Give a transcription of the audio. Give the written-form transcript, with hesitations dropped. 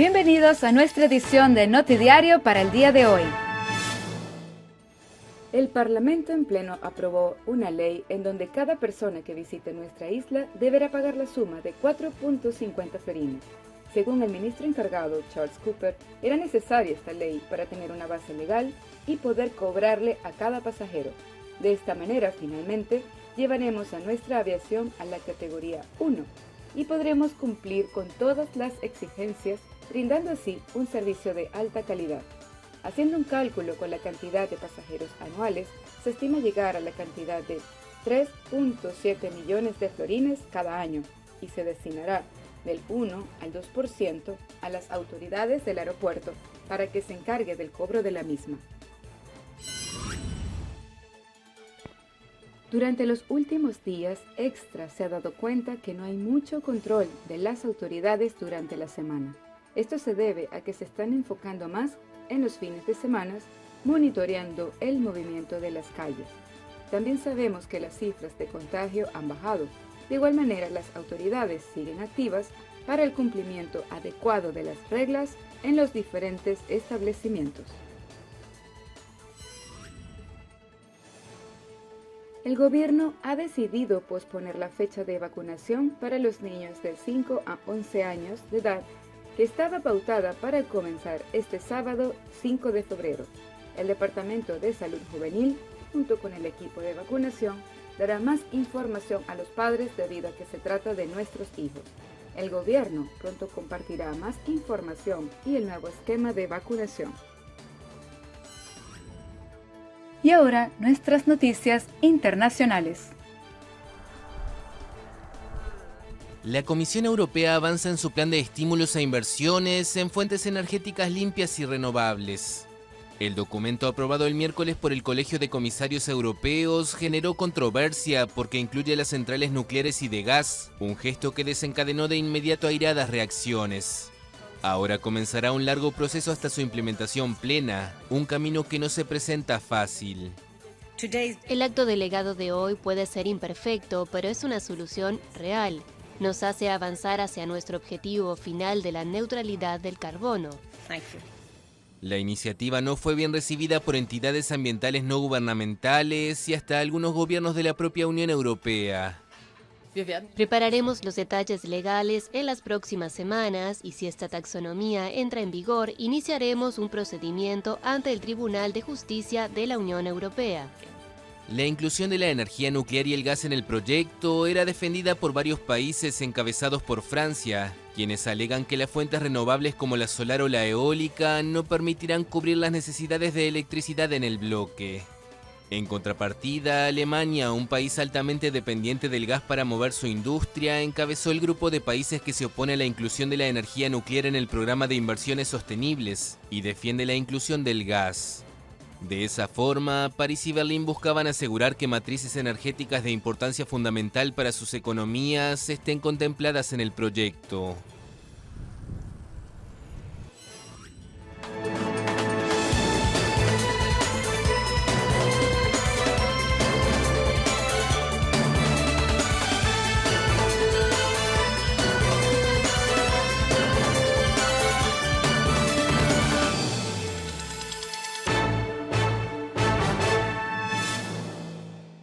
Bienvenidos a nuestra edición de Notidiario para el día de hoy. El Parlamento en pleno aprobó una ley en donde cada persona que visite nuestra isla deberá pagar la suma de 4.50 florines. Según el ministro encargado, Charles Cooper, era necesaria esta ley para tener una base legal y poder cobrarle a cada pasajero. De esta manera, finalmente, llevaremos a nuestra aviación a la categoría 1 y podremos cumplir con todas las exigencias, brindando así un servicio de alta calidad. Haciendo un cálculo con la cantidad de pasajeros anuales, se estima llegar a la cantidad de 3.7 millones de florines cada año y se destinará del 1 al 2% a las autoridades del aeropuerto para que se encargue del cobro de la misma. Durante los últimos días, Extra se ha dado cuenta que no hay mucho control de las autoridades durante la semana. Esto se debe a que se están enfocando más en los fines de semana, monitoreando el movimiento de las calles. También sabemos que las cifras de contagio han bajado. De igual manera, las autoridades siguen activas para el cumplimiento adecuado de las reglas en los diferentes establecimientos. El gobierno ha decidido posponer la fecha de vacunación para los niños de 5 a 11 años de edad, que estaba pautada para comenzar este sábado 5 de febrero. El Departamento de Salud Juvenil, junto con el equipo de vacunación, dará más información a los padres debido a que se trata de nuestros hijos. El gobierno pronto compartirá más información y el nuevo esquema de vacunación. Y ahora, nuestras noticias internacionales. La Comisión Europea avanza en su plan de estímulos a inversiones en fuentes energéticas limpias y renovables. El documento aprobado el miércoles por el Colegio de Comisarios Europeos generó controversia porque incluye las centrales nucleares y de gas, un gesto que desencadenó de inmediato airadas reacciones. Ahora comenzará un largo proceso hasta su implementación plena, un camino que no se presenta fácil. El acto delegado de hoy puede ser imperfecto, pero es una solución real. Nos hace avanzar hacia nuestro objetivo final de la neutralidad del carbono. La iniciativa no fue bien recibida por entidades ambientales no gubernamentales y hasta algunos gobiernos de la propia Unión Europea. Prepararemos los detalles legales en las próximas semanas y si esta taxonomía entra en vigor, iniciaremos un procedimiento ante el Tribunal de Justicia de la Unión Europea. La inclusión de la energía nuclear y el gas en el proyecto era defendida por varios países encabezados por Francia, quienes alegan que las fuentes renovables como la solar o la eólica no permitirán cubrir las necesidades de electricidad en el bloque. En contrapartida, Alemania, un país altamente dependiente del gas para mover su industria, encabezó el grupo de países que se opone a la inclusión de la energía nuclear en el programa de inversiones sostenibles y defiende la inclusión del gas. De esa forma, París y Berlín buscaban asegurar que matrices energéticas de importancia fundamental para sus economías estén contempladas en el proyecto.